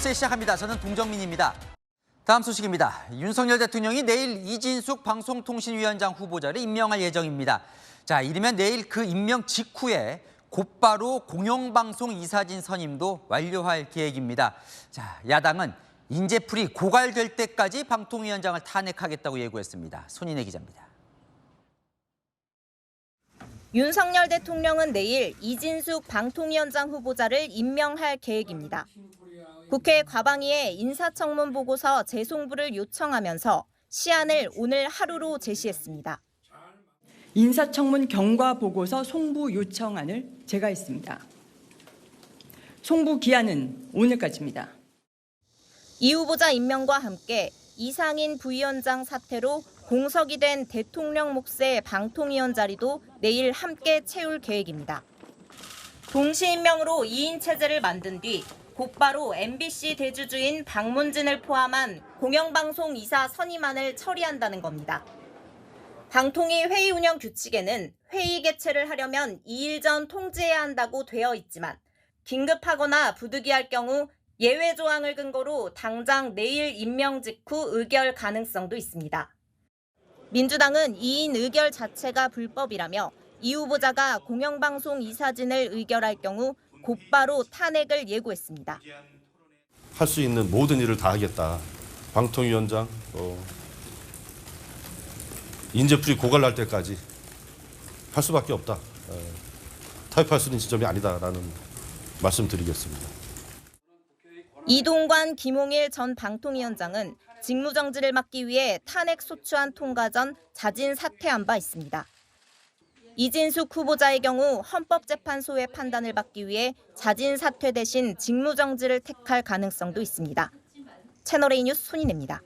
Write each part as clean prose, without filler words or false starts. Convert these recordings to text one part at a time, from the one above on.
뉴스 시작합니다. 저는 동정민입니다. 다음 소식입니다. 윤석열 대통령이 내일 이진숙 방송통신위원장 후보자를 임명할 예정입니다. 자, 이르면 내일 그 임명 직후에 곧바로 공영방송 이사진 선임도 완료할 계획입니다. 자, 야당은 인재풀이 고갈될 때까지 방통위원장을 탄핵하겠다고 예고했습니다. 손인혜 기자입니다. 윤석열 대통령은 내일 이진숙 방통위원장 후보자를 임명할 계획입니다. 국회 과방위에 인사청문 보고서 재송부를 요청하면서 시한을 오늘 하루로 제시했습니다. 인사청문 경과 보고서 송부 요청안을 제거했습니다. 송부 기한은 오늘까지입니다. 이 후보자 임명과 함께 이상인 부위원장 사퇴로 공석이 된 대통령 몫의 방통위원 자리도 내일 함께 채울 계획입니다. 동시 임명으로 2인 체제를 만든 뒤 곧바로 MBC 대주주인 박문진을 포함한 공영방송 이사 선임안을 처리한다는 겁니다. 방통위 회의 운영 규칙에는 회의 개최를 하려면 2일 전 통지해야 한다고 되어 있지만 긴급하거나 부득이할 경우 예외 조항을 근거로 당장 내일 임명 직후 의결 가능성도 있습니다. 민주당은 2인 의결 자체가 불법이라며 이 후보자가 공영방송 이사진을 의결할 경우 곧바로 탄핵을 예고했습니다. 할 수 있는 모든 일을 다 하겠다. 방통위원장, 인재풀이 고갈날 때까지 할 수밖에 없다. 타협할 수 있는 지점이 아니다라는 말씀드리겠습니다. 이동관, 김홍일 전 방통위원장은 직무정지를 막기 위해 탄핵 소추안 통과 전 자진 사퇴한 바 있습니다. 이진숙 후보자의 경우 헌법재판소의 판단을 받기 위해 자진 사퇴 대신 직무정지를 택할 가능성도 있습니다. 채널A 뉴스 손인혜입니다.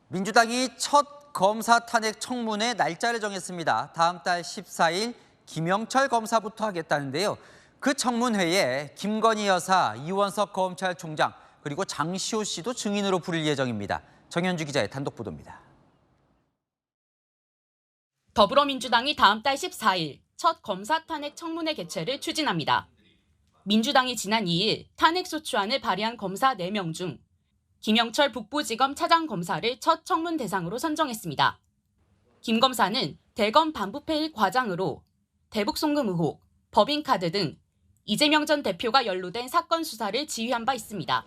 민주당이 첫 검사 탄핵 청문회 날짜를 정했습니다. 다음 달 14일 김영철 검사부터 하겠다는데요. 그 청문회에 김건희 여사, 이원석 검찰총장, 그리고 장시호 씨도 증인으로 부를 예정입니다. 정현주 기자의 단독 보도입니다. 더불어민주당이 다음 달 14일 첫 검사 탄핵 청문회 개최를 추진합니다. 민주당이 지난 2일 탄핵소추안을 발의한 검사 4명 중 김영철 북부지검 차장검사를 첫 청문 대상으로 선정했습니다. 김 검사는 대검 반부패 1과장으로 대북송금 의혹, 법인카드 등 이재명 전 대표가 연루된 사건 수사를 지휘한 바 있습니다.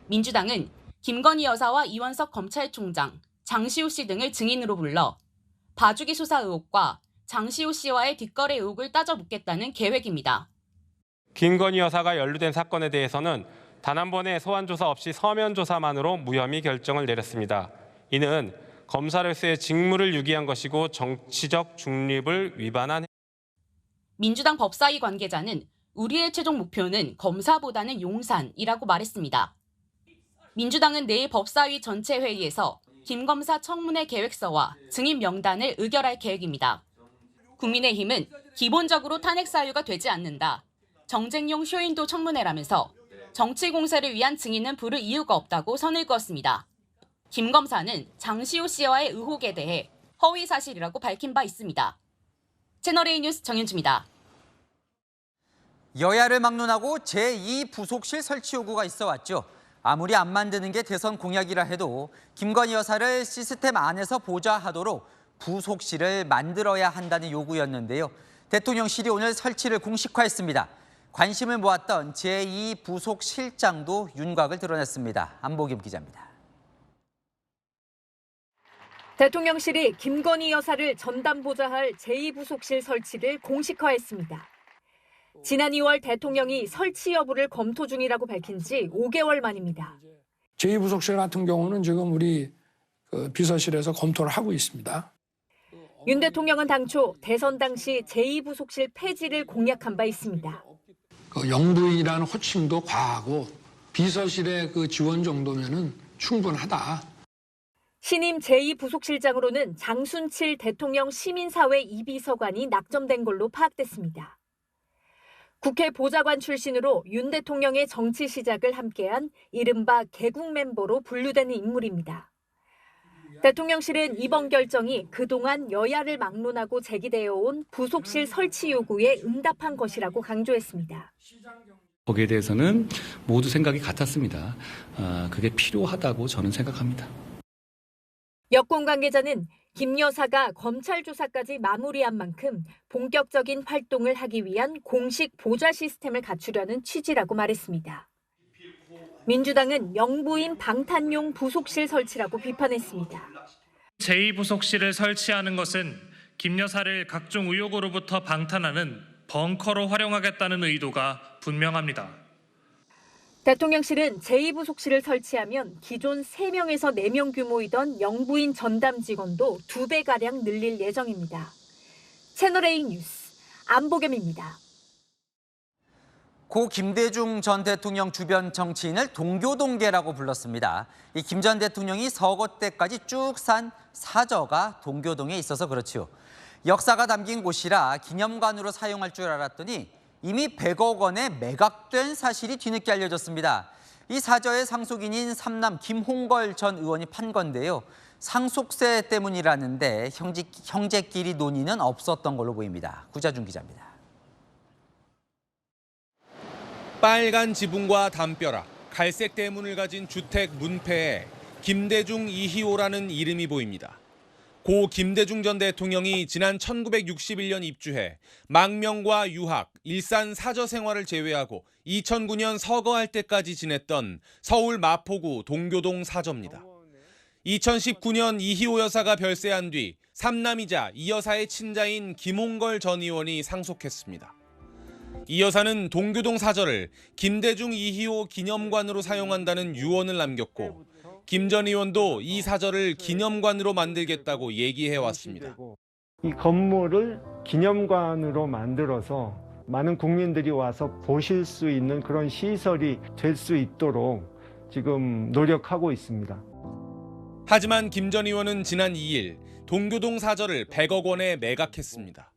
민주당은 김건희 여사와 이원석 검찰총장, 장시호 씨 등을 증인으로 불러 봐주기 수사 의혹과 장시호 씨와의 뒷거래 의혹을 따져 묻겠다는 계획입니다. 김건희 여사가 연루된 사건에 대해서는 단 한 번의 소환 조사 없이 서면 조사만으로 무혐의 결정을 내렸습니다. 이는 검사로서의 직무를 유기한 것이고 정치적 중립을 위반한. 민주당 법사위 관계자는 우리의 최종 목표는 검사보다는 용산이라고 말했습니다. 민주당은 내일 법사위 전체 회의에서 김 검사 청문회 계획서와 증인 명단을 의결할 계획입니다. 국민의힘은 기본적으로 탄핵 사유가 되지 않는다. 정쟁용 쇼인도 청문회라면서 정치 공세를 위한 증인은 부를 이유가 없다고 선을 그었습니다. 김 검사는 장시호 씨와의 의혹에 대해 허위 사실이라고 밝힌 바 있습니다. 채널A 뉴스 정현주입니다. 여야를 막론하고 제2부속실 설치 요구가 있어 왔죠. 아무리 안 만드는 게 대선 공약이라 해도 김건희 여사를 시스템 안에서 보좌하도록 부속실을 만들어야 한다는 요구였는데요. 대통령실이 오늘 설치를 공식화했습니다. 관심을 모았던 제2부속실장도 윤곽을 드러냈습니다. 안보겸 기자입니다. 대통령실이 김건희 여사를 전담 보좌할 제2부속실 설치를 공식화했습니다. 지난 2월 대통령이 설치 여부를 검토 중이라고 밝힌 지 5개월 만입니다. 제2부속실 같은 경우는 지금 우리 비서실에서 검토를 하고 있습니다. 윤 대통령은 당초 대선 당시 제2부속실 폐지를 공약한 바 있습니다. 영부인이라는 호칭도 과하고 비서실의 그 지원 정도면은 충분하다. 신임 제2부속실장으로는 장순칠 대통령 시민사회 이비서관이 낙점된 걸로 파악됐습니다. 국회 보좌관 출신으로 윤 대통령의 정치 시작을 함께한 이른바 개국 멤버로 분류되는 인물입니다. 대통령실은 이번 결정이 그동안 여야를 막론하고 제기되어 온 부속실 설치 요구에 응답한 것이라고 강조했습니다. 거기에 대해서는 모두 생각이 같았습니다. 그게 필요하다고 저는 생각합니다. 여권 관계자는 김 여사가 검찰 조사까지 마무리한 만큼 본격적인 활동을 하기 위한 공식 보좌 시스템을 갖추려는 취지라고 말했습니다. 민주당은 영부인 방탄용 부속실 설치라고 비판했습니다. 제2부속실을 설치하는 것은 김 여사를 각종 의혹으로부터 방탄하는 벙커로 활용하겠다는 의도가 분명합니다. 대통령실은 제2부속실을 설치하면 기존 3명에서 4명 규모이던 영부인 전담 직원도 2배가량 늘릴 예정입니다. 채널A 뉴스 안보겸입니다. 고 김대중 전 대통령 주변 정치인을 동교동계라고 불렀습니다. 이 김 전 대통령이 서거 때까지 쭉 산 사저가 동교동에 있어서 그렇지요. 역사가 담긴 곳이라 기념관으로 사용할 줄 알았더니 이미 100억 원에 매각된 사실이 뒤늦게 알려졌습니다. 이 사저의 상속인인 삼남 김홍걸 전 의원이 판 건데요. 상속세 때문이라는데 형제끼리 논의는 없었던 걸로 보입니다. 구자준 기자입니다. 빨간 지붕과 담벼락, 갈색 대문을 가진 주택 문패에 김대중 2희호라는 이름이 보입니다. 고 김대중 전 대통령이 지난 1961년 입주해 망명과 유학, 일산 사저 생활을 제외하고 2009년 서거할 때까지 지냈던 서울 마포구 동교동 사저입니다. 2019년 이희호 여사가 별세한 뒤 삼남이자 이 여사의 친자인 김홍걸 전 의원이 상속했습니다. 이 여사는 동교동 사저를 김대중 이희호 기념관으로 사용한다는 유언을 남겼고 김 전 의원도 이 사저를 기념관으로 만들겠다고 얘기해왔습니다. 이 건물을 기념관으로 만들어서 많은 국민들이 와서 보실 수 있는 그런 시설이 될 수 있도록 지금 노력하고 있습니다. 하지만 김 전 의원은 지난 2일 동교동 사저를 100억 원에 매각했습니다.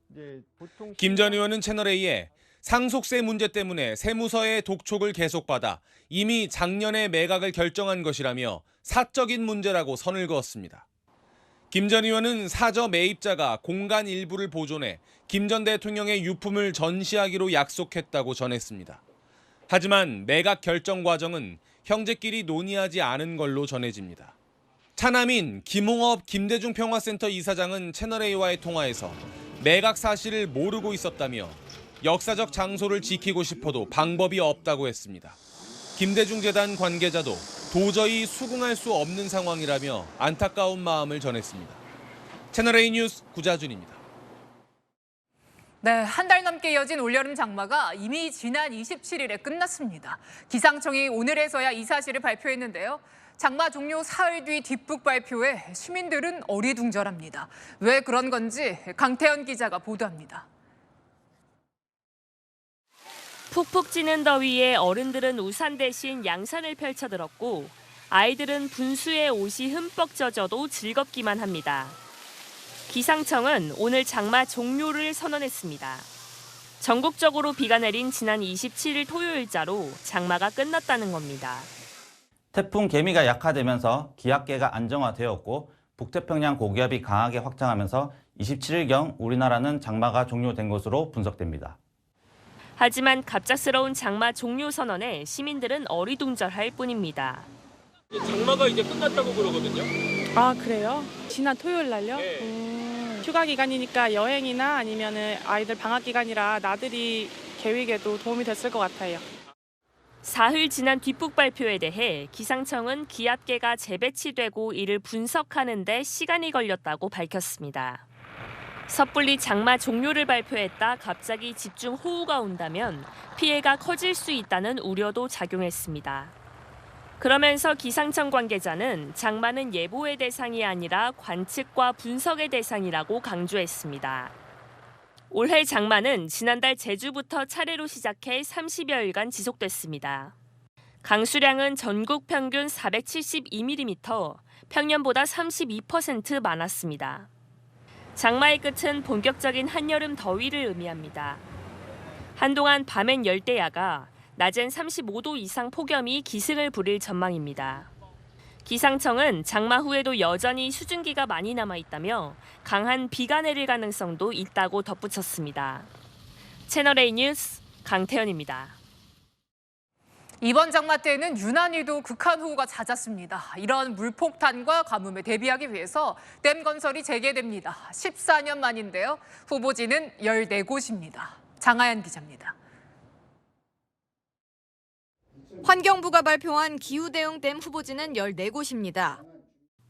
김 전 의원은 채널A에 상속세 문제 때문에 세무서의 독촉을 계속받아 이미 작년에 매각을 결정한 것이라며 사적인 문제라고 선을 그었습니다. 김 전 의원은 사저 매입자가 공간 일부를 보존해 김 전 대통령의 유품을 전시하기로 약속했다고 전했습니다. 하지만 매각 결정 과정은 형제끼리 논의하지 않은 걸로 전해집니다. 차남인 김홍업 김대중 평화센터 이사장은 채널A와의 통화에서 매각 사실을 모르고 있었다며 역사적 장소를 지키고 싶어도 방법이 없다고 했습니다. 김대중 재단 관계자도 도저히 수긍할 수 없는 상황이라며 안타까운 마음을 전했습니다. 채널A 뉴스 구자준입니다. 네, 한 달 넘게 이어진 올여름 장마가 이미 지난 27일에 끝났습니다. 기상청이 오늘에서야 이 사실을 발표했는데요. 장마 종료 사흘 뒤 뒷북 발표에 시민들은 어리둥절합니다. 왜 그런 건지 강태현 기자가 보도합니다. 푹푹 찌는 더위에 어른들은 우산 대신 양산을 펼쳐들었고 아이들은 분수에 옷이 흠뻑 젖어도 즐겁기만 합니다. 기상청은 오늘 장마 종료를 선언했습니다. 전국적으로 비가 내린 지난 27일 토요일자로 장마가 끝났다는 겁니다. 태풍 개미가 약화되면서 기압계가 안정화되었고 북태평양 고기압이 강하게 확장하면서 27일경 우리나라는 장마가 종료된 것으로 분석됩니다. 하지만 갑작스러운 장마 종료 선언에 시민들은 어리둥절할 뿐입니다. 장마가 이제 끝났다고 그러거든요. 아, 그래요? 지난 토요일 날요? 네. 휴가 기간이니까 여행이나 아니면은 아이들 방학 기간이라 나들이 계획에도 도움이 됐을 것 같아요. 사흘 지난 뒷북 발표에 대해 기상청은 기압계가 재배치되고 이를 분석하는 데 시간이 걸렸다고 밝혔습니다. 섣불리 장마 종료를 발표했다 갑자기 집중 호우가 온다면 피해가 커질 수 있다는 우려도 작용했습니다. 그러면서 기상청 관계자는 장마는 예보의 대상이 아니라 관측과 분석의 대상이라고 강조했습니다. 올해 장마는 지난달 제주부터 차례로 시작해 30여일간 지속됐습니다. 강수량은 전국 평균 472mm, 평년보다 32% 많았습니다. 장마의 끝은 본격적인 한여름 더위를 의미합니다. 한동안 밤엔 열대야가, 낮엔 35도 이상 폭염이 기승을 부릴 전망입니다. 기상청은 장마 후에도 여전히 수증기가 많이 남아있다며 강한 비가 내릴 가능성도 있다고 덧붙였습니다. 채널A 뉴스 강태현입니다. 이번 장마 때는 유난히도 극한호우가 잦았습니다. 이런 물폭탄과 가뭄에 대비하기 위해서 댐 건설이 재개됩니다. 14년 만인데요. 후보지는 14곳입니다. 장하연 기자입니다. 환경부가 발표한 기후대응댐 후보지는 14곳입니다.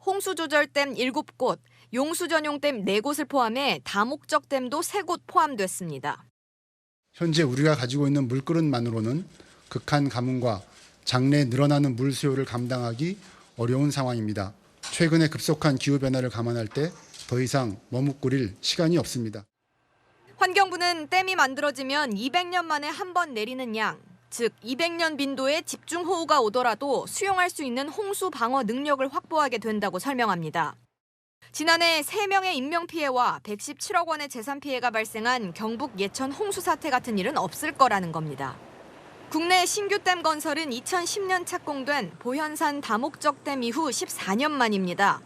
홍수조절댐 7곳, 용수전용댐 4곳을 포함해 다목적 댐도 3곳 포함됐습니다. 현재 우리가 가지고 있는 물그릇만으로는 극한 가뭄과 장래 늘어나는 물 수요를 감당하기 어려운 상황입니다. 최근의 급속한 기후변화를 감안할 때 더 이상 머뭇거릴 시간이 없습니다. 환경부는 댐이 만들어지면 200년 만에 한 번 내리는 양, 즉 200년 빈도의 집중호우가 오더라도 수용할 수 있는 홍수 방어 능력을 확보하게 된다고 설명합니다. 지난해 3명의 인명피해와 117억 원의 재산피해가 발생한 경북 예천 홍수 사태 같은 일은 없을 거라는 겁니다. 국내 신규 댐 건설은 2010년 착공된 보현산 다목적 댐 이후 14년 만입니다.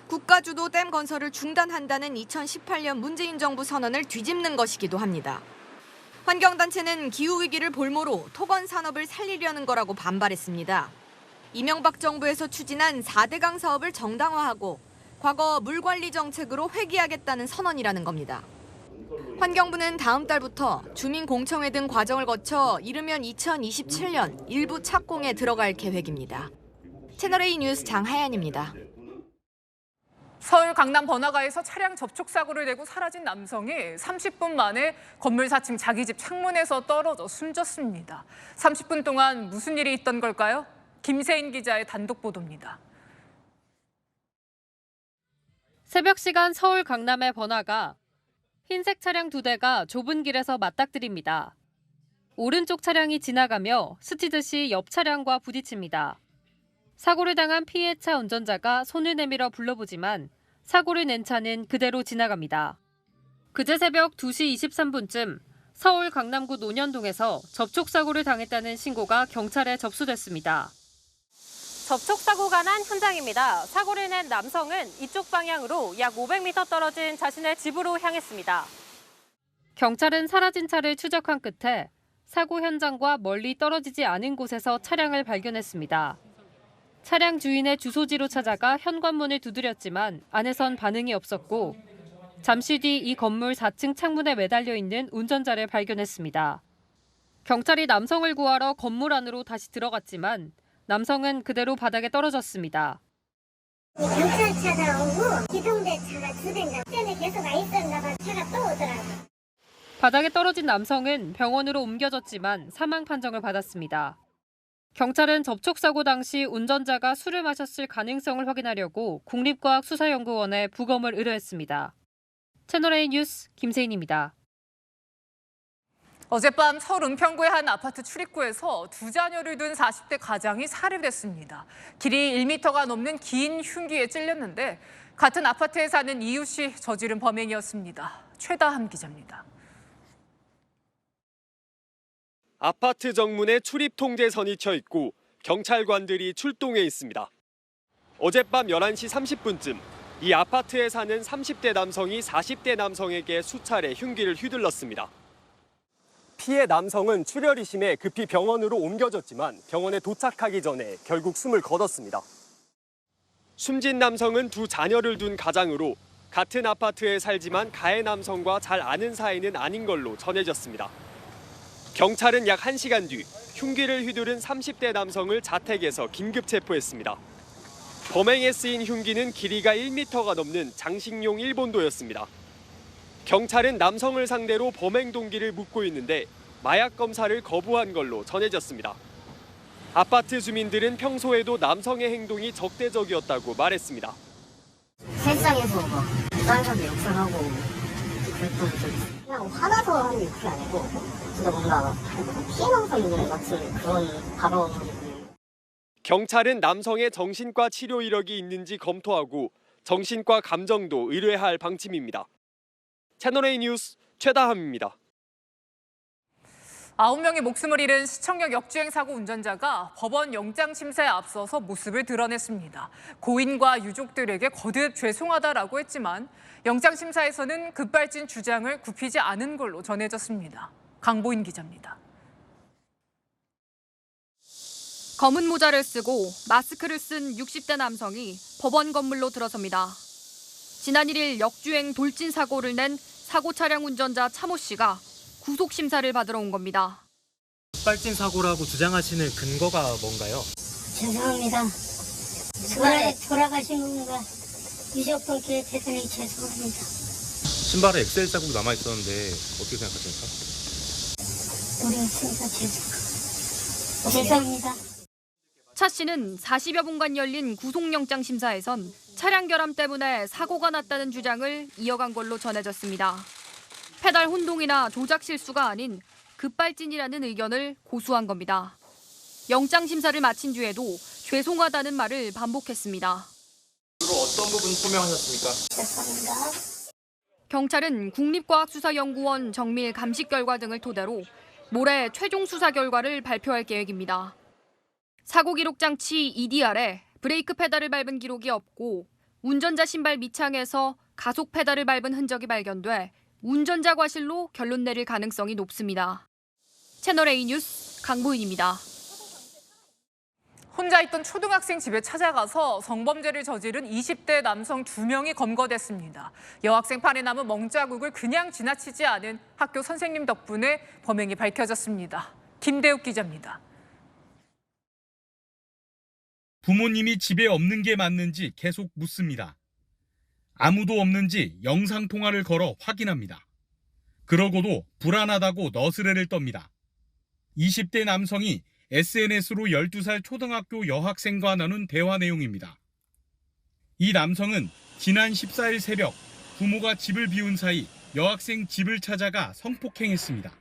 국가주도 댐 건설을 중단한다는 2018년 문재인 정부 선언을 뒤집는 것이기도 합니다. 환경단체는 기후위기를 볼모로 토건 산업을 살리려는 거라고 반발했습니다. 이명박 정부에서 추진한 4대강 사업을 정당화하고 과거 물관리 정책으로 회귀하겠다는 선언이라는 겁니다. 환경부는 다음 달부터 주민공청회 등 과정을 거쳐 이르면 2027년 일부 착공에 들어갈 계획입니다. 채널A 뉴스 장하연입니다. 서울 강남 번화가에서 차량 접촉 사고를 내고 사라진 남성이 30분 만에 건물 4층 자기 집 창문에서 떨어져 숨졌습니다. 30분 동안 무슨 일이 있던 걸까요? 김세인 기자의 단독 보도입니다. 새벽 시간 서울 강남의 번화가. 흰색 차량 2대가 좁은 길에서 맞닥뜨립니다. 오른쪽 차량이 지나가며 스치듯이 옆 차량과 부딪힙니다. 사고를 당한 피해차 운전자가 손을 내밀어 불러보지만 사고를 낸 차는 그대로 지나갑니다. 그제 새벽 2시 23분쯤 서울 강남구 논현동에서 접촉사고를 당했다는 신고가 경찰에 접수됐습니다. 접촉사고가 난 현장입니다. 사고를 낸 남성은 이쪽 방향으로 약 500m 떨어진 자신의 집으로 향했습니다. 경찰은 사라진 차를 추적한 끝에 사고 현장과 멀리 떨어지지 않은 곳에서 차량을 발견했습니다. 차량 주인의 주소지로 찾아가 현관문을 두드렸지만 안에선 반응이 없었고 잠시 뒤 이 건물 4층 창문에 매달려 있는 운전자를 발견했습니다. 경찰이 남성을 구하러 건물 안으로 다시 들어갔지만 남성은 그대로 바닥에 떨어졌습니다. 경찰 차가 오고 기동대 차가 2대인가 전에 계속 와 있었나 봐. 차가 또 오더라고요. 바닥에 떨어진 남성은 병원으로 옮겨졌지만 사망 판정을 받았습니다. 경찰은 접촉사고 당시 운전자가 술을 마셨을 가능성을 확인하려고 국립과학수사연구원에 부검을 의뢰했습니다. 채널A 뉴스 김세인입니다. 어젯밤 서울 은평구의 한 아파트 출입구에서 2자녀를 둔 40대 가장이 살해됐습니다. 길이 1m가 넘는 긴 흉기에 찔렸는데 같은 아파트에 사는 이웃이 저지른 범행이었습니다. 최다함 기자입니다. 아파트 정문에 출입 통제선이 쳐 있고 경찰관들이 출동해 있습니다. 어젯밤 11시 30분쯤 이 아파트에 사는 30대 남성이 40대 남성에게 수차례 흉기를 휘둘렀습니다. 피해 남성은 출혈이 심해 급히 병원으로 옮겨졌지만 병원에 도착하기 전에 결국 숨을 거뒀습니다. 숨진 남성은 2 자녀를 둔 가장으로 같은 아파트에 살지만 가해 남성과 잘 아는 사이는 아닌 걸로 전해졌습니다. 경찰은 약 1시간 뒤 흉기를 휘두른 30대 남성을 자택에서 긴급 체포했습니다. 범행에 쓰인 흉기는 길이가 1m가 넘는 장식용 일본도였습니다. 경찰은 남성을 상대로 범행 동기를 묻고 있는데 마약 검사를 거부한 걸로 전해졌습니다. 아파트 주민들은 평소에도 남성의 행동이 적대적이었다고 말했습니다. 세상에서 막 다른 사람들 욕설하고 그랬던 적이 있어요. 그냥 화나서 하는 욕설이 아니고 진짜 뭔가 피해망상들 같은 그런 발언. 경찰은 남성의 정신과 치료 이력이 있는지 검토하고 정신과 감정도 의뢰할 방침입니다. 채널A 뉴스 최다함입니다. 9명의 목숨을 잃은 시청역 역주행 사고 운전자가 법원 영장 심사에 앞서서 모습을 드러냈습니다. 고인과 유족들에게 거듭 죄송하다라고 했지만 영장 심사에서는 급발진 주장을 굽히지 않은 걸로 전해졌습니다. 강보인 기자입니다. 검은 모자를 쓰고 마스크를 쓴 60대 남성이 법원 건물로 들어섭니다. 지난 1일 역주행 돌진 사고를 낸 사고 차량 운전자 차모 씨가 구속 심사를 받으러 온 겁니다. 급발진 사고라고 주장하시는 근거가 뭔가요? 죄송합니다. 돌아가신 분과 유족분께 대단히 죄송합니다. 신발에 엑셀 자국이 남아 있었는데 어떻게 생각하십니까? 모르겠습니다. 죄송합니다. 차 씨는 40여 분간 열린 구속영장 심사에선 차량 결함 때문에 사고가 났다는 주장을 이어간 걸로 전해졌습니다. 페달 혼동이나 조작 실수가 아닌 급발진이라는 의견을 고수한 겁니다. 영장 심사를 마친 뒤에도 죄송하다는 말을 반복했습니다. 주로 어떤 부분 소명하셨습니까? 죄송합니다. 경찰은 국립과학수사연구원 정밀 감식 결과 등을 토대로 모레 최종 수사 결과를 발표할 계획입니다. 사고 기록 장치 EDR에 브레이크 페달을 밟은 기록이 없고 운전자 신발 밑창에서 가속 페달을 밟은 흔적이 발견돼 운전자 과실로 결론 내릴 가능성이 높습니다. 채널A 뉴스 강보인입니다. 혼자 있던 초등학생 집에 찾아가서 성범죄를 저지른 20대 남성 2명이 검거됐습니다. 여학생 팔에 남은 멍자국을 그냥 지나치지 않은 학교 선생님 덕분에 범행이 밝혀졌습니다. 김대욱 기자입니다. 부모님이 집에 없는 게 맞는지 계속 묻습니다. 아무도 없는지 영상통화를 걸어 확인합니다. 그러고도 불안하다고 너스레를 떱니다. 20대 남성이 SNS로 12살 초등학교 여학생과 나눈 대화 내용입니다. 이 남성은 지난 14일 새벽 부모가 집을 비운 사이 여학생 집을 찾아가 성폭행했습니다.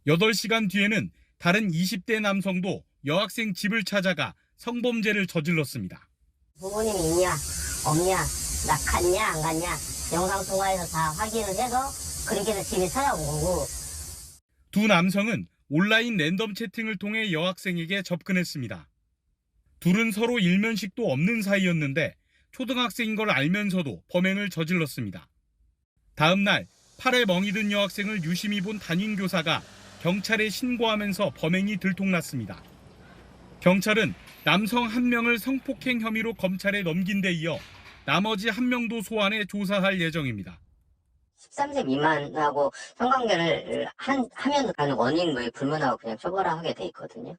8시간 뒤에는 다른 20대 남성도 여학생 집을 찾아가 성범죄를 저질렀습니다. 부모님이 있냐, 없냐, 나 갔냐, 안 갔냐, 영상통화해서 다 확인을 해서 그렇게 해서 집에 찾아온 거고. 두 남성은 온라인 랜덤 채팅을 통해 여학생에게 접근했습니다. 둘은 서로 일면식도 없는 사이였는데 초등학생인 걸 알면서도 범행을 저질렀습니다. 다음 날 팔에 멍이 든 여학생을 유심히 본 담임교사가 경찰에 신고하면서 범행이 들통났습니다. 경찰은 남성 1명을 성폭행 혐의로 검찰에 넘긴 데 이어 나머지 1명도 소환해 조사할 예정입니다. 13세 미만하고 성관계를 하면 가는 원인을 불문하고 그냥 처벌하게 돼 있거든요.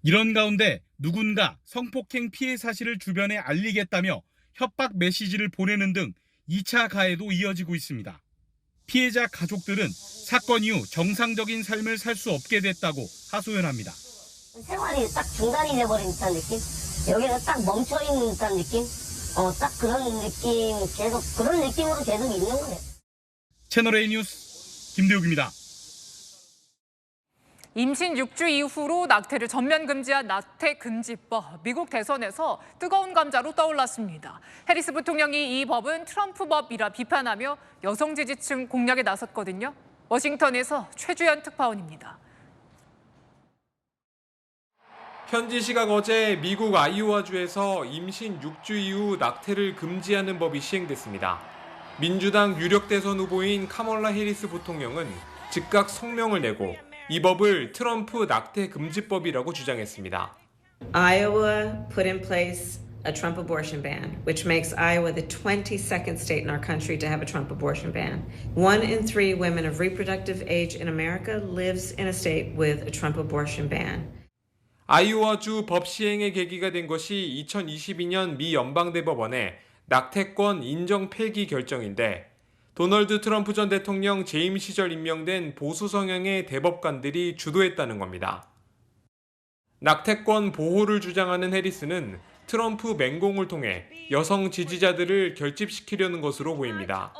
이런 가운데 누군가 성폭행 피해 사실을 주변에 알리겠다며 협박 메시지를 보내는 등 2차 가해도 이어지고 있습니다. 피해자 가족들은 사건 이후 정상적인 삶을 살 수 없게 됐다고 하소연합니다. 생활이 딱 중단이 돼버린 듯한 느낌? 여기서 딱 멈춰있는 듯한 느낌? 딱 그런 느낌, 계속 그런 느낌으로 계속 있는 거예요. 채널A 뉴스 김대욱입니다. 임신 6주 이후로 낙태를 전면 금지한 낙태금지법. 미국 대선에서 뜨거운 감자로 떠올랐습니다. 해리스 부통령이 이 법은 트럼프법이라 비판하며 여성 지지층 공략에 나섰거든요. 워싱턴에서 최주연 특파원입니다. 현지 시각 어제 미국 아이오와주에서 임신 6주 이후 낙태를 금지하는 법이 시행됐습니다. 민주당 유력 대선 후보인 카멀라 해리스 부통령은 즉각 성명을 내고 이 법을 트럼프 낙태 금지법이라고 주장했습니다. Iowa put in place a Trump abortion ban, which makes Iowa the 22nd state in our country to have a Trump abortion ban. 1 in 3 women of reproductive age in America lives in a state with a Trump abortion ban. 아이오와주 법 시행의 계기가 된 것이 2022년 미 연방대법원의 낙태권 인정 폐기 결정인데 도널드 트럼프 전 대통령 재임 시절 임명된 보수 성향의 대법관들이 주도했다는 겁니다. 낙태권 보호를 주장하는 해리스는 트럼프 맹공을 통해 여성 지지자들을 결집시키려는 것으로 보입니다.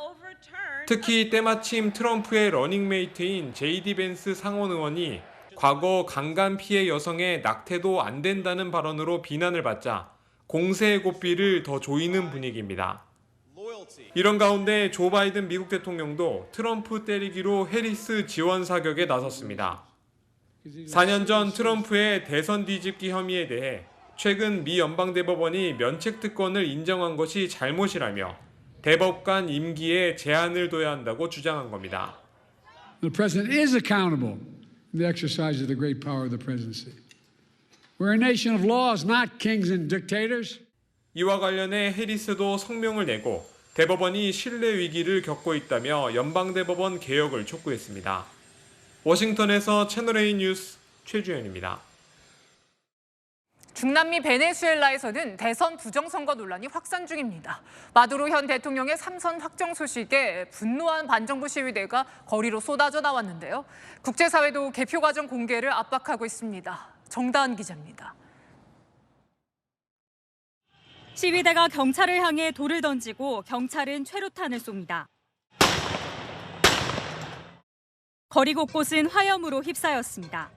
특히 때마침 트럼프의 러닝메이트인 제이디 벤스 상원 의원이 과거 강간 피해 여성의 낙태도 안 된다는 발언으로 비난을 받자 공세의 고삐를 더 조이는 분위기입니다. 이런 가운데 조 바이든 미국 대통령도 트럼프 때리기로 해리스 지원 사격에 나섰습니다. 4년 전 트럼프의 대선 뒤집기 혐의에 대해 최근 미 연방대법원이 면책특권을 인정한 것이 잘못이라며 대법관 임기에 제한을 둬야 한다고 주장한 겁니다. The president is accountable in the exercise of the great power of the presidency. We're a nation of laws, not kings and dictators. 이와 관련해 해리스도 성명을 내고 대법원이 신뢰 위기를 겪고 있다며 연방대법원 개혁을 촉구했습니다. 워싱턴에서 채널A 뉴스 최주현입니다. 중남미 베네수엘라에서는 대선 부정선거 논란이 확산 중입니다. 마두로 현 대통령의 3선 확정 소식에 분노한 반정부 시위대가 거리로 쏟아져 나왔는데요. 국제사회도 개표 과정 공개를 압박하고 있습니다. 정다은 기자입니다. 시위대가 경찰을 향해 돌을 던지고 경찰은 최루탄을 쏩니다. 거리 곳곳은 화염으로 휩싸였습니다.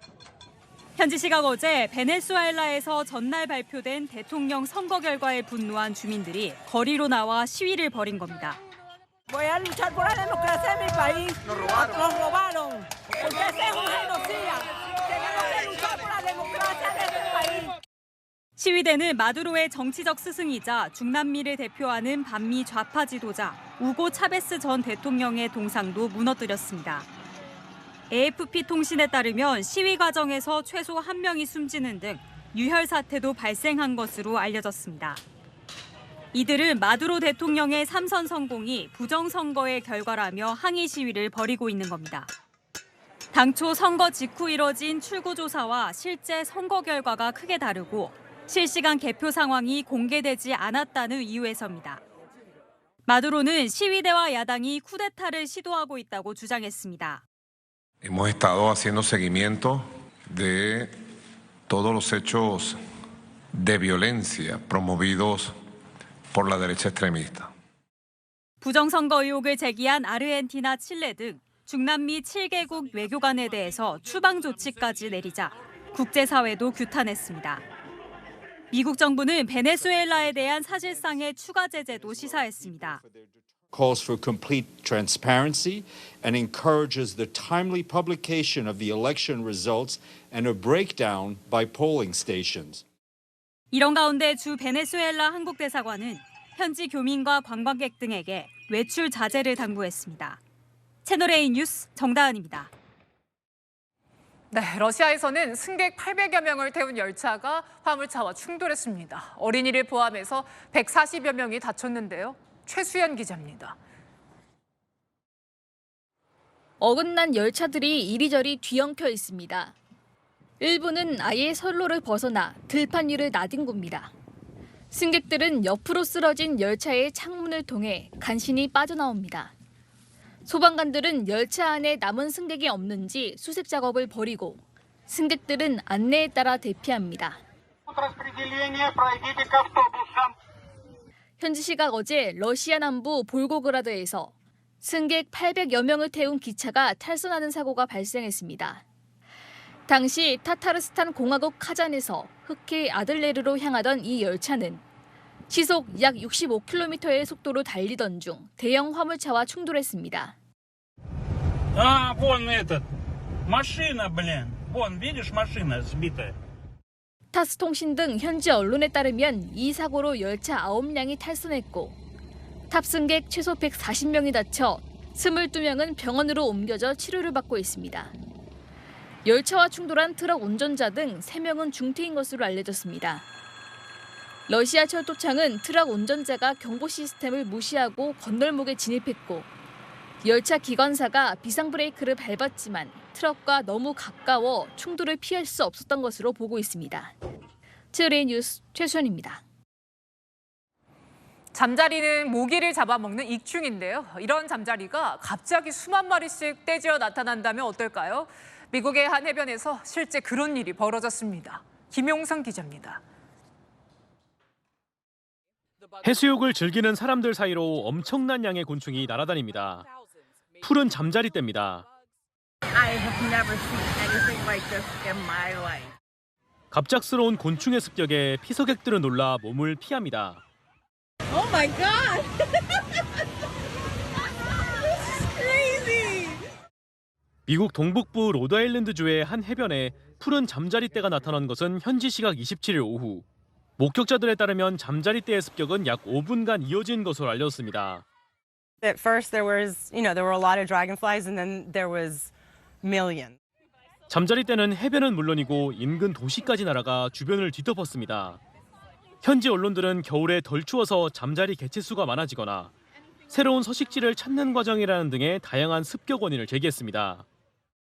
현지 시각 어제 베네수엘라에서 전날 발표된 대통령 선거 결과에 분노한 주민들이 거리로 나와 시위를 벌인 겁니다. Voy a luchar por la democracia de mi país. Nos robaron. Porque ese es un genocida. Tenemos que luchar por la democracia de mi país. 시위대는 마두로의 정치적 스승이자 중남미를 대표하는 반미 좌파 지도자 우고 차베스 전 대통령의 동상도 무너뜨렸습니다. AFP 통신에 따르면 시위 과정에서 최소 1명이 숨지는 등 유혈 사태도 발생한 것으로 알려졌습니다. 이들은 마두로 대통령의 3선 성공이 부정선거의 결과라며 항의 시위를 벌이고 있는 겁니다. 당초 선거 직후 이뤄진 출구조사와 실제 선거 결과가 크게 다르고 실시간 개표 상황이 공개되지 않았다는 이유에서입니다. 마두로는 시위대와 야당이 쿠데타를 시도하고 있다고 주장했습니다. Hemos estado haciendo seguimiento de todos los hechos de violencia promovidos por la derecha extremista. 부정선거 의혹을 제기한 아르헨티나, 칠레 등 중남미 7개국 외교관에 대해서 추방 조치까지 내리자 국제사회도 규탄했습니다. 미국 정부는 베네수엘라에 대한 사실상의 추가 제재도 시사했습니다. calls for complete transparency and encourages the timely publication of the election results and a breakdown by polling stations. 이런 가운데 주 베네수엘라 한국 대사관은 현지 교민과 관광객 등에게 외출 자제를 당부했습니다. 채널A 뉴스 정다은입니다. 네, 러시아에서는 승객 800여 명을 태운 열차가 화물차와 충돌했습니다. 어린이를 포함해서 140여 명이 다쳤는데요. 최수연 기자입니다. 어긋난 열차들이 이리저리 뒤엉켜 있습니다. 일부는 아예 선로를 벗어나 들판 위를 나뒹굽니다. 승객들은 옆으로 쓰러진 열차의 창문을 통해 간신히 빠져나옵니다. 소방관들은 열차 안에 남은 승객이 없는지 수색 작업을 벌이고 승객들은 안내에 따라 대피합니다. 현지 시각 어제 러시아 남부 볼고그라드에서 승객 800여 명을 태운 기차가 탈선하는 사고가 발생했습니다. 당시 타타르스탄 공화국 카잔에서 흑해 아들레르로 향하던 이 열차는 시속 약 65km의 속도로 달리던 중 대형 화물차와 충돌했습니다. Вон этот. Машина, блин. Вон, видишь, машина сбитая. 타스 통신 등 현지 언론에 따르면 이 사고로 열차 9량이 탈선했고 탑승객 최소 140명이 다쳐 22명은 병원으로 옮겨져 치료를 받고 있습니다. 열차와 충돌한 트럭 운전자 등 3명은 중태인 것으로 알려졌습니다. 러시아 철도청은 트럭 운전자가 경보 시스템을 무시하고 건널목에 진입했고 열차 기관사가 비상 브레이크를 밟았지만 트럭과 너무 가까워 충돌을 피할 수 없었던 것으로 보고 있습니다. 채널A 뉴스 최수연입니다. 잠자리는 모기를 잡아먹는 익충인데요. 이런 잠자리가 갑자기 수만 마리씩 떼지어 나타난다면 어떨까요? 미국의 한 해변에서 실제 그런 일이 벌어졌습니다. 김용상 기자입니다. 해수욕을 즐기는 사람들 사이로 엄청난 양의 곤충이 날아다닙니다. 푸른 잠자리떼입니다. 갑작스러운 곤충의 습격에 피서객들은 놀라 몸을 피합니다. Oh my God! Crazy! 미국 동북부 로드아일랜드주의 한 해변에 푸른 잠자리떼가 나타난 것은 현지 시각 27일 오후. 목격자들에 따르면 잠자리떼의 습격은 약 5분간 이어진 것으로 알려졌습니다. At first there were a lot of dragonflies and then there was millions. 잠자리 때는 해변은 물론이고 인근 도시까지 날아가 주변을 뒤덮었습니다. 현지 언론들은 겨울에 덜 추워서 잠자리 개체수가 많아지거나 새로운 서식지를 찾는 과정이라는 등의 다양한 습격 원인을 제기했습니다.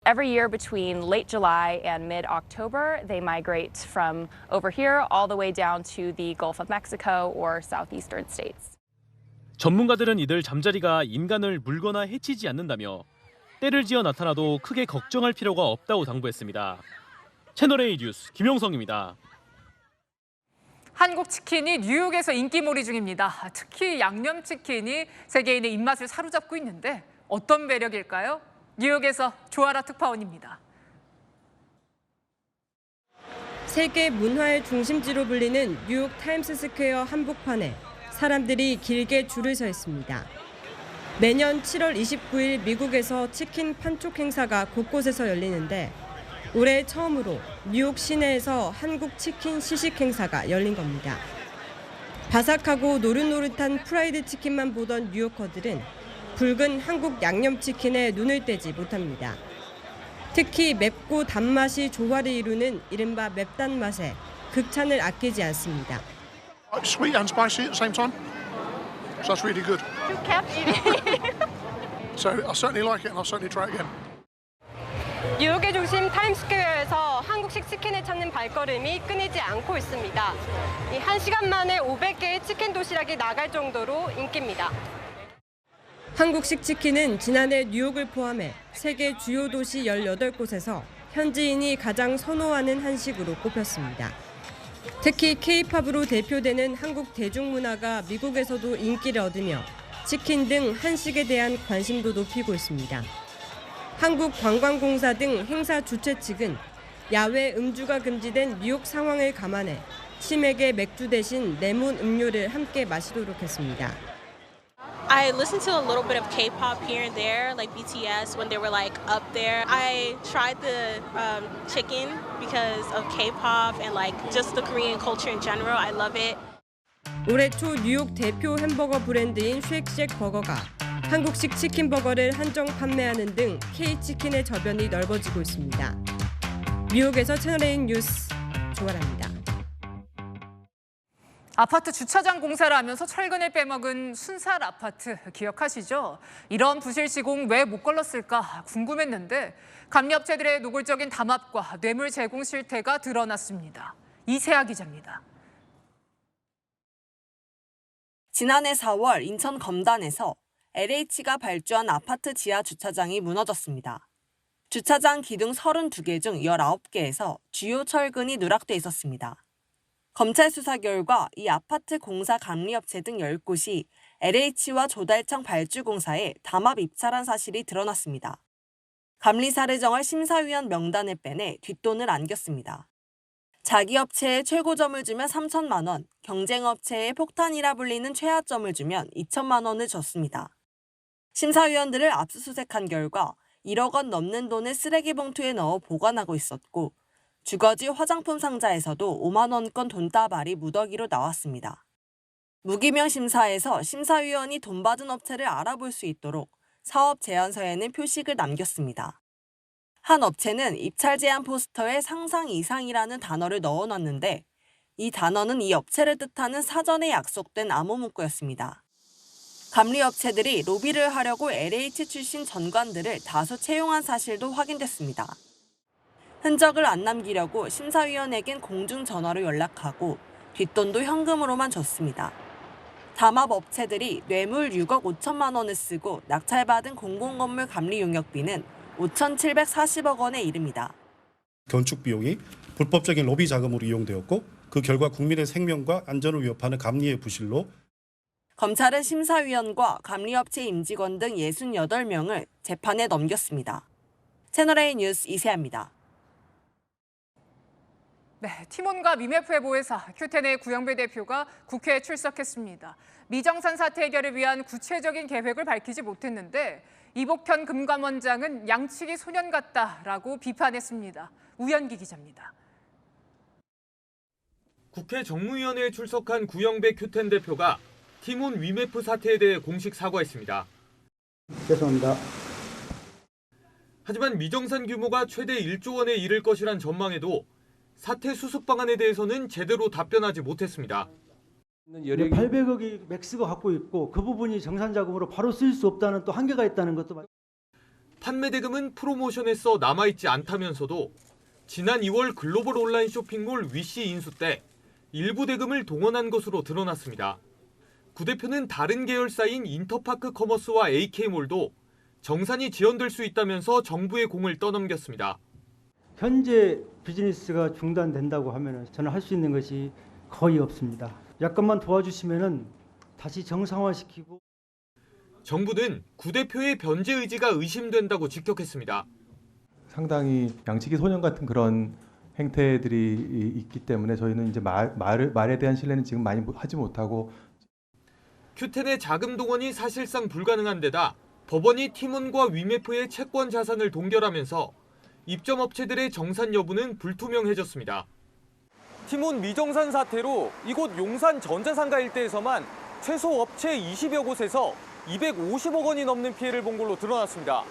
Every year between late July and mid-October, they migrate from over here all the way down to the Gulf of Mexico or southeastern states. 전문가들은 이들 잠자리가 인간을 물거나 해치지 않는다며 때를 지어 나타나도 크게 걱정할 필요가 없다고 당부했습니다. 채널A 뉴스 김용성입니다. 한국 치킨이 뉴욕에서 인기몰이 중입니다. 특히 양념치킨이 세계인의 입맛을 사로잡고 있는데 어떤 매력일까요? 뉴욕에서 조아라 특파원입니다. 세계 문화의 중심지로 불리는 뉴욕 타임스스퀘어 한복판에 사람들이 길게 줄을 서 있습니다. 매년 7월 29일 미국에서 치킨 판촉 행사가 곳곳에서 열리는데 올해 처음으로 뉴욕 시내에서 한국 치킨 시식 행사가 열린 겁니다. 바삭하고 노릇노릇한 프라이드 치킨만 보던 뉴요커들은 붉은 한국 양념치킨에 눈을 떼지 못합니다. 특히 맵고 단맛이 조화를 이루는 이른바 맵단 맛에 극찬을 아끼지 않습니다. Sweet and spicy at the same time. So that's really good. You kept eating. So I certainly like it and I'll certainly try it again. 뉴욕의 중심 타임스퀘어에서 한국식 치킨을 찾는 발걸음이 끊이지 않고 있습니다. 1시간 만에 500개의 치킨 도시락이 나갈 정도로 인기입니다. 한국식 치킨은 지난해 뉴욕을 포함해 세계 주요 도시 18곳에서 현지인이 가장 선호하는 한식으로 꼽혔습니다. 특히 K-팝으로 대표되는 한국 대중문화가 미국에서도 인기를 얻으며 치킨 등 한식에 대한 관심도 높이고 있습니다. 한국관광공사 등 행사 주최 측은 야외 음주가 금지된 뉴욕 상황을 감안해 치맥에 맥주 대신 레몬 음료를 함께 마시도록 했습니다. I listened to a little bit of K-pop here and there, like BTS when they were like up there. I tried the chicken because of K-pop and like just the Korean culture in general. I love it. 올해 초 뉴욕 대표 햄버거 브랜드인 쉑쉑 버거가 한국식 치킨 버거를 한정 판매하는 등 K-치킨의 저변이 넓어지고 있습니다. 뉴욕에서 채널A 뉴스 조아라입니다. 아파트 주차장 공사를 하면서 철근을 빼먹은 순살 아파트 기억하시죠? 이런 부실 시공 왜 못 걸렀을까 궁금했는데 감리업체들의 노골적인 담합과 뇌물 제공 실태가 드러났습니다. 이세아 기자입니다. 지난해 4월 인천 검단에서 LH가 발주한 아파트 지하 주차장이 무너졌습니다. 주차장 기둥 32개 중 19개에서 주요 철근이 누락돼 있었습니다. 검찰 수사 결과 이 아파트 공사 감리업체 등 10곳이 LH와 조달청 발주공사에 담합 입찰한 사실이 드러났습니다. 감리사를 정할 심사위원 명단을 빼내 뒷돈을 안겼습니다. 자기 업체에 최고점을 주면 3천만 원, 경쟁업체에 폭탄이라 불리는 최하점을 주면 2천만 원을 줬습니다. 심사위원들을 압수수색한 결과 1억 원 넘는 돈을 쓰레기 봉투에 넣어 보관하고 있었고 주거지 화장품 상자에서도 5만 원권 돈다발이 무더기로 나왔습니다. 무기명 심사에서 심사위원이 돈 받은 업체를 알아볼 수 있도록 사업 제안서에는 표식을 남겼습니다. 한 업체는 입찰 제안 포스터에 상상 이상이라는 단어를 넣어놨는데 이 단어는 이 업체를 뜻하는 사전에 약속된 암호 문구였습니다. 감리업체들이 로비를 하려고 LH 출신 전관들을 다수 채용한 사실도 확인됐습니다. 흔적을 안 남기려고 심사위원에겐 공중전화로 연락하고 뒷돈도 현금으로만 줬습니다. 담합업체들이 뇌물 6억 5천만 원을 쓰고 낙찰받은 공공건물 감리 용역비는 5,740억 원에 이릅니다. 건축 비용이 불법적인 로비 자금으로 이용되었고 그 결과 국민의 생명과 안전을 위협하는 감리의 부실로 검찰은 심사위원과 감리업체 임직원 등 68명을 재판에 넘겼습니다. 채널A 뉴스 이세아입니다. 네, 티몬과 미메프의 큐텐의 구영배 대표가 국회에 출석했습니다. 미정산 사태 해결을 위한 구체적인 계획을 밝히지 못했는데 이복현 금감원장은 양측이 소년 같다라고 비판했습니다. 우현기 기자입니다. 국회 정무위원회에 출석한 구영배 큐텐 대표가 티몬 위메프 사태에 대해 공식 사과했습니다. 죄송합니다. 하지만 미정산 규모가 최대 1조 원에 이를 것이란 전망에도 사태 수습 방안에 대해서는 제대로 답변하지 못했습니다. 800억이 맥스가 갖고 있고 그 부분이 정산 자금으로 바로 쓸 수 없다는 또 한계가 있다는 것도. 판매 대금은 프로모션에 써 남아있지 않다면서도 지난 2월 글로벌 온라인 쇼핑몰 위시 인수 때 일부 대금을 동원한 것으로 드러났습니다. 구 대표는 다른 계열사인 인터파크 커머스와 AK몰도 정산이 지연될 수 있다면서 정부의 공을 떠넘겼습니다. 현재 비즈니스가 중단된다고 하면 저는 할 수 있는 것이 거의 없습니다. 약간만 도와주시면은 다시 정상화시키고. 정부는 구 대표의 변제 의지가 의심된다고 직격했습니다. 상당히 양치기 소년 같은 그런 행태들이 있기 때문에 저희는 이제 말에 대한 신뢰는 지금 많이 하지 못하고. Q10의 자금 동원이 사실상 불가능한 데다 법원이 티몬과 위메프의 채권 자산을 동결하면서 입점 업체들의 정산 여부는 불투명해졌습니다. 티몬 미정산 사태로 이곳 용산 전자상가 일대에서만 최소 업체 20여 곳에서 250억 원이 넘는 피해를 본 걸로 드러났습니다.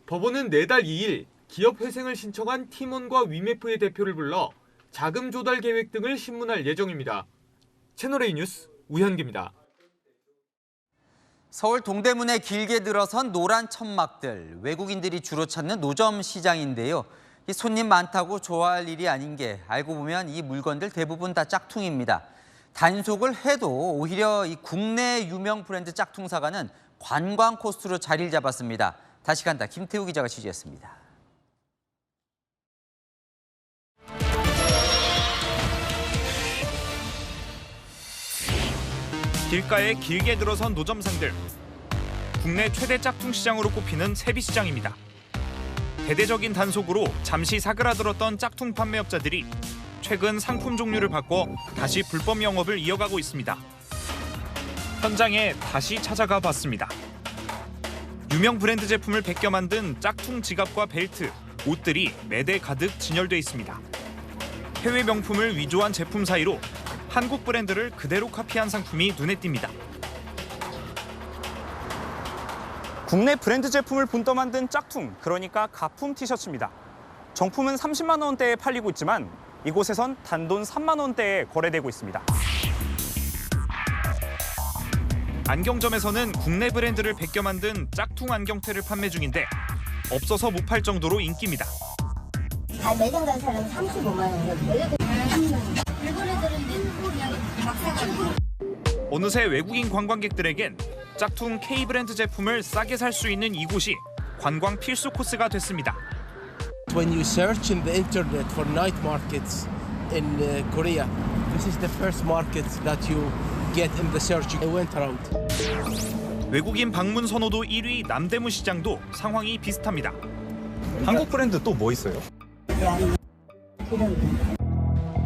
법원은 내달 2일 기업 회생을 신청한 티몬과 위메프의 대표를 불러 자금 조달 계획 등을 신문할 예정입니다. 채널A 뉴스 우현기입니다. 서울 동대문에 길게 들어선 노란 천막들, 외국인들이 주로 찾는 노점 시장인데요. 이 손님 많다고 좋아할 일이 아닌 게 알고 보면 이 물건들 대부분 다 짝퉁입니다. 단속을 해도 오히려 이 국내 유명 브랜드 짝퉁 사과는 관광 코스로 자리를 잡았습니다. 다시 간다 김태우 기자가 취재했습니다. 길가에 길게 들어선 노점상들. 국내 최대 짝퉁 시장으로 꼽히는 세비시장입니다. 대대적인 단속으로 잠시 사그라들었던 짝퉁 판매업자들이 최근 상품 종류를 바꿔 다시 불법 영업을 이어가고 있습니다. 현장에 다시 찾아가 봤습니다. 유명 브랜드 제품을 베껴 만든 짝퉁 지갑과 벨트, 옷들이 매대 가득 진열돼 있습니다. 해외 명품을 위조한 제품 사이로 한국 브랜드를 그대로 카피한 상품이 눈에 띕니다. 국내 브랜드 제품을 본떠 만든 짝퉁, 그러니까 가품 티셔츠입니다. 정품은 30만 원대에 팔리고 있지만 이곳에선 단돈 3만 원대에 거래되고 있습니다. 안경점에서는 국내 브랜드를 베껴 만든 짝퉁 안경테를 판매 중인데 없어서 못 팔 정도로 인기입니다. 다 매장 간 사람은 35만 원이거든요. 어느새 외국인 관광객들에겐 짝퉁 K-브랜드 제품을 싸게 살 수 있는 이곳이 관광 필수 코스가 됐습니다. When you search in the internet for night markets in Korea, this is the first market that you get in the search. I went around. 외국인 방문 선호도 1위 남대문 시장도 상황이 비슷합니다. 한국 브랜드 또 뭐 있어요?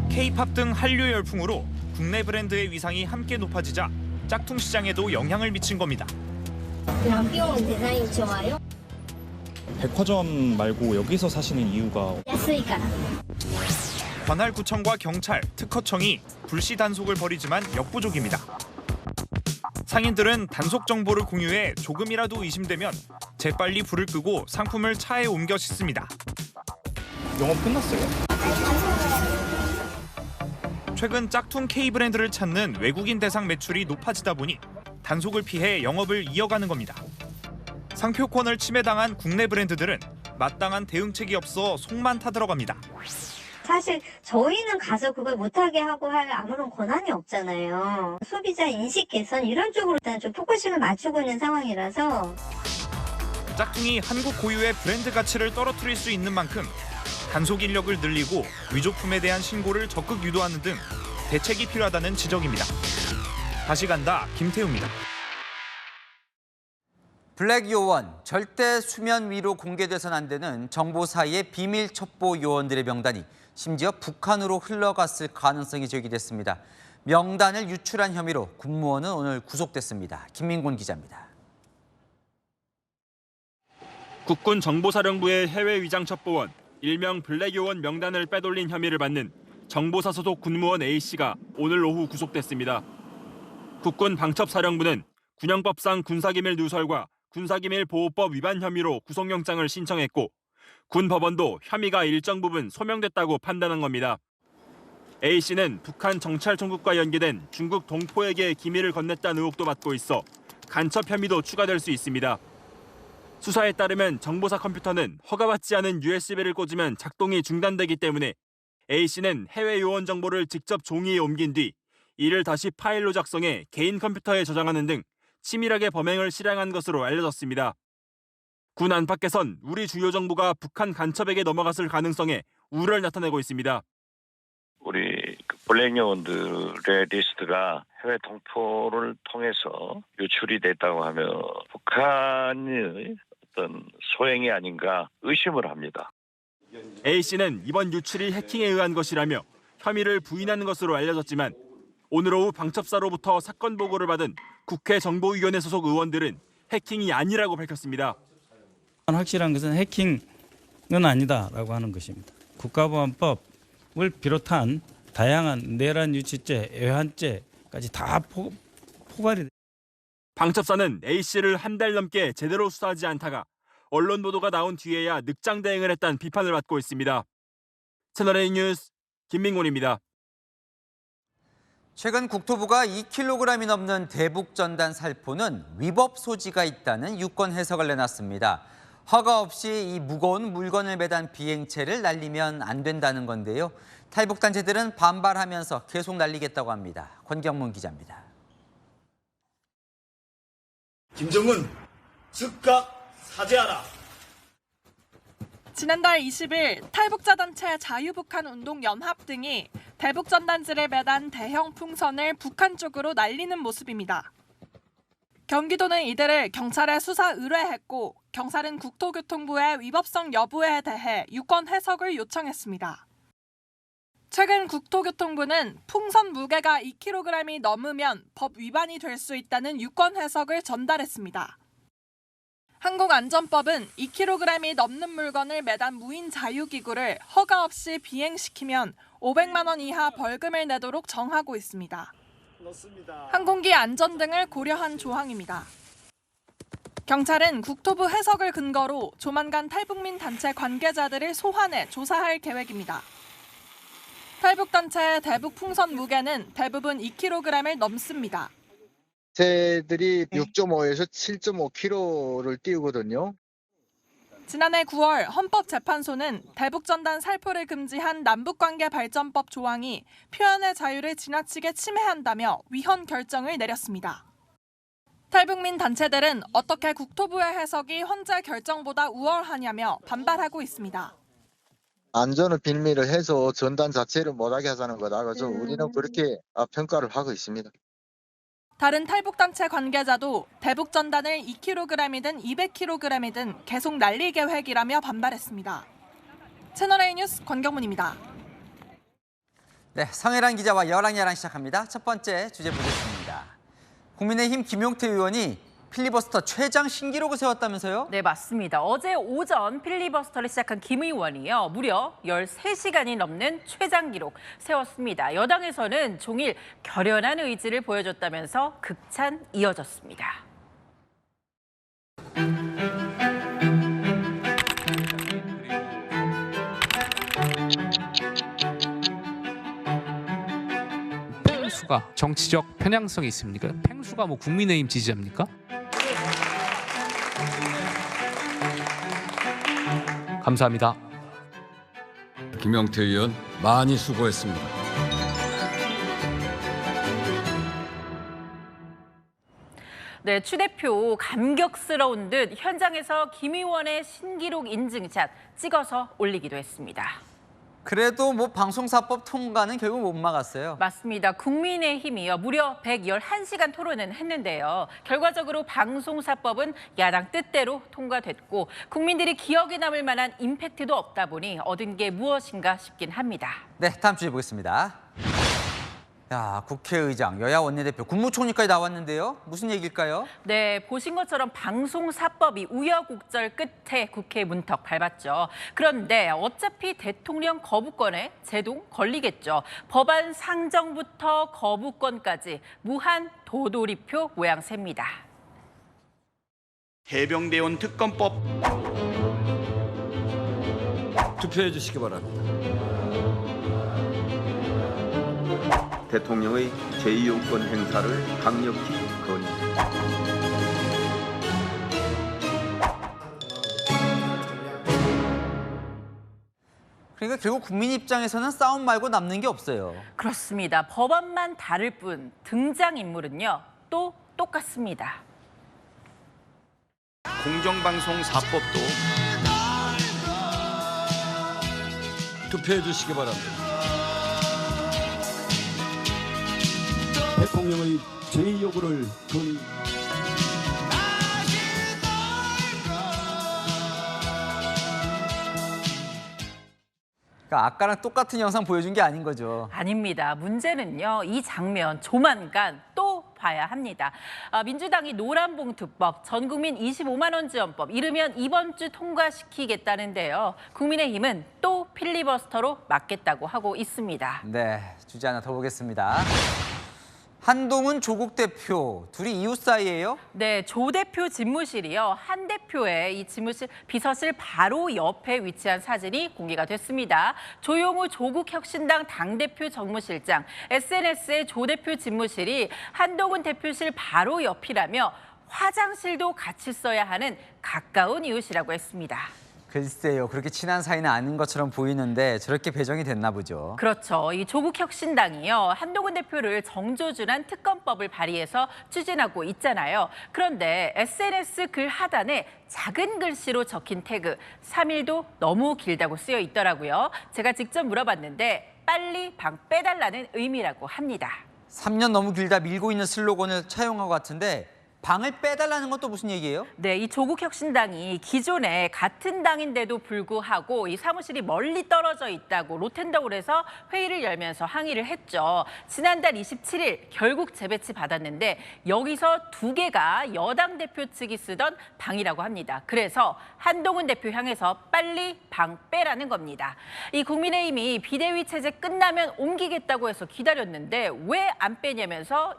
K-팝 등 한류 열풍으로 국내 브랜드의 위상이 함께 높아지자 짝퉁 시장에도 영향을 미친 겁니다. 남비용 디자인 좋아요? 백화점 말고 여기서 사시는 이유가? 야스니까. 관할구청과 경찰, 특허청이 불시 단속을 벌이지만 역부족입니다. 상인들은 단속 정보를 공유해 조금이라도 의심되면 재빨리 불을 끄고 상품을 차에 옮겨 싣습니다. 영업 끝났어요? 최근 짝퉁 K-브랜드를 찾는 외국인 대상 매출이 높아지다 보니 단속을 피해 영업을 이어가는 겁니다. 상표권을 침해당한 국내 브랜드들은 마땅한 대응책이 없어 속만 타들어갑니다. 사실 저희는 가서 그걸 못하게 하고 할 아무런 권한이 없잖아요. 소비자 인식 개선 이런 쪽으로 일단 좀 포커싱을 맞추고 있는 상황이라서. 짝퉁이 한국 고유의 브랜드 가치를 떨어뜨릴 수 있는 만큼 단속 인력을 늘리고 위조품에 대한 신고를 적극 유도하는 등 대책이 필요하다는 지적입니다. 다시 간다 김태우입니다. 블랙 요원, 절대 수면 위로 공개돼선 안 되는 정보 사이의 비밀 첩보 요원들의 명단이 심지어 북한으로 흘러갔을 가능성이 제기됐습니다. 명단을 유출한 혐의로 군무원은 오늘 구속됐습니다. 김민곤 기자입니다. 국군 정보사령부의 해외 위장 첩보원, 일명 블랙 요원 명단을 빼돌린 혐의를 받는 정보사 소속 군무원 A씨가 오늘 오후 구속됐습니다. 국군 방첩사령부는 군영법상 군사기밀 누설과 군사기밀 보호법 위반 혐의로 구속영장을 신청했고 군 법원도 혐의가 일정 부분 소명됐다고 판단한 겁니다. A씨는 북한 정찰총국과 연계된 중국 동포에게 기밀을 건넸다는 의혹도 받고 있어 간첩 혐의도 추가될 수 있습니다. 수사에 따르면 정보사 컴퓨터는 허가받지 않은 USB를 꽂으면 작동이 중단되기 때문에 A씨는 해외 요원 정보를 직접 종이에 옮긴 뒤 이를 다시 파일로 작성해 개인 컴퓨터에 저장하는 등 치밀하게 범행을 실행한 것으로 알려졌습니다. 군 안팎에선 우리 주요 정보가 북한 간첩에게 넘어갔을 가능성에 우려를 나타내고 있습니다. 우리 블랙 요원들의 리스트가 해외 동포를 통해서 유출이 됐다고 하면 북한의 어떤 소행이 아닌가 의심을 합니다. A씨는 이번 유출이 해킹에 의한 것이라며 혐의를 부인하는 것으로 알려졌지만 오늘 오후 방첩사로부터 사건 보고를 받은 국회 정보위원회 소속 의원들은 해킹이 아니라고 밝혔습니다. 확실한 것은 해킹은 아니다라고 하는 것입니다. 국가보안법을 비롯한 다양한 내란 유치죄, 외환죄까지 다 포괄이. 방첩사는 A씨를 한 달 넘게 제대로 수사하지 않다가 언론 보도가 나온 뒤에야 늑장 대응을 했다는 비판을 받고 있습니다. 채널A 뉴스 김민곤입니다. 최근 국토부가 2kg이 넘는 대북전단 살포는 위법 소지가 있다는 유권 해석을 내놨습니다. 허가 없이 이 무거운 물건을 매단 비행체를 날리면 안 된다는 건데요. 탈북단체들은 반발하면서 계속 날리겠다고 합니다. 권경문 기자입니다. 김정은 즉각 사죄하라. 지난달 20일 탈북자 단체 자유북한운동연합 등이 대북전단지를 매단 대형 풍선을 북한 쪽으로 날리는 모습입니다. 경기도는 이들을 경찰에 수사 의뢰했고 경찰은 국토교통부의 위법성 여부에 대해 유권 해석을 요청했습니다. 최근 국토교통부는 풍선 무게가 2kg이 넘으면 법 위반이 될 수 있다는 유권 해석을 전달했습니다. 항공안전법은 2kg이 넘는 물건을 매단 무인 자유기구를 허가 없이 비행시키면 500만 원 이하 벌금을 내도록 정하고 있습니다. 항공기 안전 등을 고려한 조항입니다. 경찰은 국토부 해석을 근거로 조만간 탈북민 단체 관계자들을 소환해 조사할 계획입니다. 탈북단체의 대북 풍선 무게는 대부분 2kg을 넘습니다. 새들이 6.5에서 7.5kg를 띄우거든요. 지난해 9월 헌법재판소는 대북전단 살포를 금지한 남북관계발전법 조항이 표현의 자유를 지나치게 침해한다며 위헌 결정을 내렸습니다. 탈북민 단체들은 어떻게 국토부의 해석이 헌재 결정보다 우월하냐며 반발하고 있습니다. 안전을 빌미를 해서 전단 자체를 못하게 하자는 거다. 그래서 우리는 그렇게 평가를 하고 있습니다. 다른 탈북단체 관계자도 대북전단을 2kg이든 200kg이든 계속 날릴 계획이라며 반발했습니다. 채널A 뉴스 권경문입니다. 네, 성혜란 기자와 여랑야랑 시작합니다. 첫 번째 주제 보겠습니다. 국민의힘 김용태 의원이 필리버스터 최장 신기록을 세웠다면서요? 네, 맞습니다. 어제 오전 필리버스터를 시작한 김 의원이요. 무려 13시간이 넘는 최장 기록 세웠습니다. 여당에서는 종일 결연한 의지를 보여줬다면서 극찬 이어졌습니다. 팽수가 정치적 편향성이 있습니까? 팽수가 뭐 국민의힘 지지자입니까? 감사합니다. 김용태 의원 많이 수고했습니다. 네, 추 대표 감격스러운 듯 현장에서 김 의원의 신기록 인증샷 찍어서 올리기도 했습니다. 그래도 뭐 방송사법 통과는 결국 못 막았어요. 맞습니다. 국민의힘이요. 무려 111시간 토론은 했는데요. 결과적으로 방송사법은 야당 뜻대로 통과됐고 국민들이 기억에 남을 만한 임팩트도 없다 보니 얻은 게 무엇인가 싶긴 합니다. 네, 다음 주제 보겠습니다. 야, 국회의장, 여야 원내대표, 국무총리까지 나왔는데요. 무슨 얘기일까요? 네, 보신 것처럼 방송사법이 우여곡절 끝에 국회 문턱 밟았죠. 그런데 어차피 대통령 거부권에 제동 걸리겠죠. 법안 상정부터 거부권까지 무한 도돌이표 모양새입니다. 해병대원 특검법 투표해 주시기 바랍니다. 대통령의 제2요건 행사를 강력히 건의합니다. 그러니까 결국 국민 입장에서는 싸움 말고 남는 게 없어요. 그렇습니다. 법안만 다를 뿐 등장인물은요, 또 똑같습니다. 공정방송 4법도 투표해 주시기 바랍니다. 대통령의 제2요구를 그러니까 아까랑 똑같은 영상 보여준 게 아닌 거죠. 아닙니다. 문제는요, 이 장면 조만간 또 봐야 합니다. 민주당이 노란봉투법, 전국민 25만 원 지원법 이르면 이번 주 통과시키겠다는데요. 국민의힘은 또 필리버스터로 막겠다고 하고 있습니다. 네, 주제 하나 더 보겠습니다. 한동훈 조국 대표, 둘이 이웃 사이예요? 네, 조 대표 집무실이요. 한 대표의 이 집무실 비서실 바로 옆에 위치한 사진이 공개가 됐습니다. 조용우 조국 혁신당 당대표 정무실장, SNS에 조 대표 집무실이 한동훈 대표실 바로 옆이라며 화장실도 같이 써야 하는 가까운 이웃이라고 했습니다. 글쎄요, 그렇게 친한 사이는 아닌 것처럼 보이는데 저렇게 배정이 됐나 보죠. 그렇죠. 이 조국 혁신당이요, 한동훈 대표를 정조준한 특검법을 발의해서 추진하고 있잖아요. 그런데 SNS 글 하단에 작은 글씨로 적힌 태그 3일도 너무 길다고 쓰여 있더라고요. 제가 직접 물어봤는데 빨리 방 빼달라는 의미라고 합니다. 3년 너무 길다 밀고 있는 슬로건을 차용한 것 같은데 방을 빼달라는 건 또 무슨 얘기예요? 네, 이 조국 혁신당이 기존에 같은 당인데도 불구하고 이 사무실이 멀리 떨어져 있다고 로텐더홀에서 회의를 열면서 항의를 했죠. 지난달 27일 결국 재배치 받았는데 여기서 2개가 여당 대표 측이 쓰던 방이라고 합니다. 그래서 한동훈 대표 향해서 빨리 방 빼라는 겁니다. 이 국민의힘이 비대위 체제 끝나면 옮기겠다고 해서 기다렸는데 왜 안 빼냐면서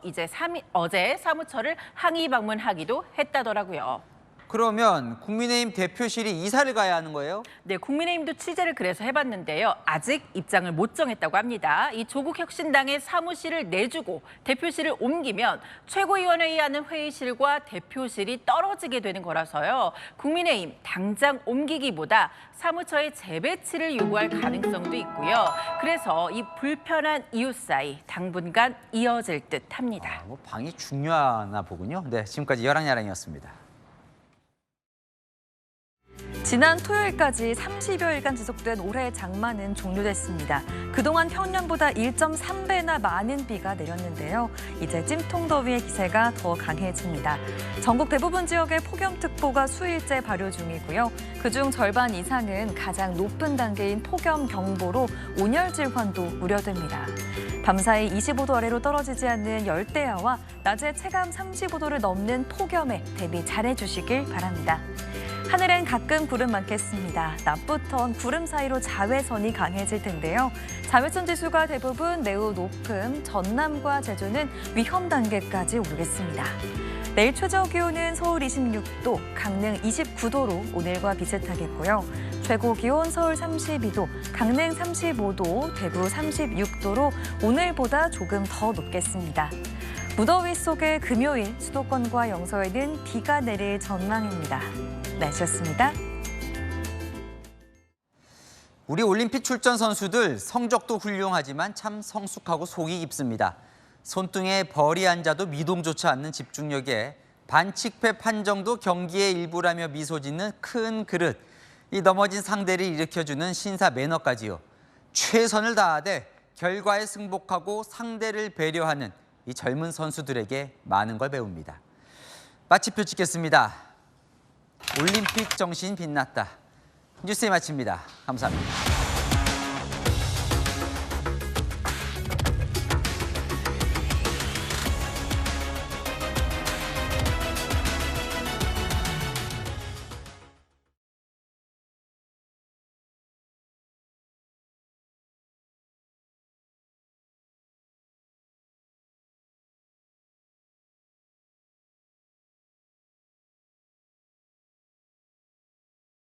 어제 사무처를 항의 방문하기도 했다더라고요. 그러면 국민의힘 대표실이 이사를 가야 하는 거예요? 네, 국민의힘도 취재를 그래서 해봤는데요. 아직 입장을 못 정했다고 합니다. 이 조국 혁신당의 사무실을 내주고 대표실을 옮기면 최고위원회의 하는 회의실과 대표실이 떨어지게 되는 거라서요. 국민의힘 당장 옮기기보다 사무처의 재배치를 요구할 가능성도 있고요. 그래서 이 불편한 이웃 사이 당분간 이어질 듯합니다. 뭐 방이 중요하나 보군요. 네, 지금까지 여랑야랑이었습니다. 지난 토요일까지 30여일간 지속된 올해 장마는 종료됐습니다. 그동안 평년보다 1.3배나 많은 비가 내렸는데요. 이제 찜통더위의 기세가 더 강해집니다. 전국 대부분 지역에 폭염특보가 수일째 발효 중이고요. 그중 절반 이상은 가장 높은 단계인 폭염경보로 온열질환도 우려됩니다. 밤사이 25도 아래로 떨어지지 않는 열대야와 낮에 체감 35도를 넘는 폭염에 대비 잘해주시길 바랍니다. 하늘엔 가끔 구름 많겠습니다. 낮부턴 구름 사이로 자외선이 강해질 텐데요. 자외선 지수가 대부분 매우 높음 전남과 제주는 위험 단계까지 오르겠습니다. 내일 최저 기온은 서울 26도, 강릉 29도로 오늘과 비슷하겠고요. 최고 기온 서울 32도, 강릉 35도, 대구 36도로 오늘보다 조금 더 높겠습니다. 무더위 속에 금요일 수도권과 영서에는 비가 내릴 전망입니다. 날씨였습니다. 우리 올림픽 출전 선수들 성적도 훌륭하지만 참 성숙하고 속이 깊습니다. 손등에 벌이 앉아도 미동조차 않는 집중력에 반칙패 판정도 경기의 일부라며 미소 짓는 큰 그릇. 이 넘어진 상대를 일으켜주는 신사 매너까지요. 최선을 다하되 결과에 승복하고 상대를 배려하는 이 젊은 선수들에게 많은 걸 배웁니다. 마치표 찍겠습니다. 올림픽 정신 빛났다. 뉴스에 마칩니다. 감사합니다.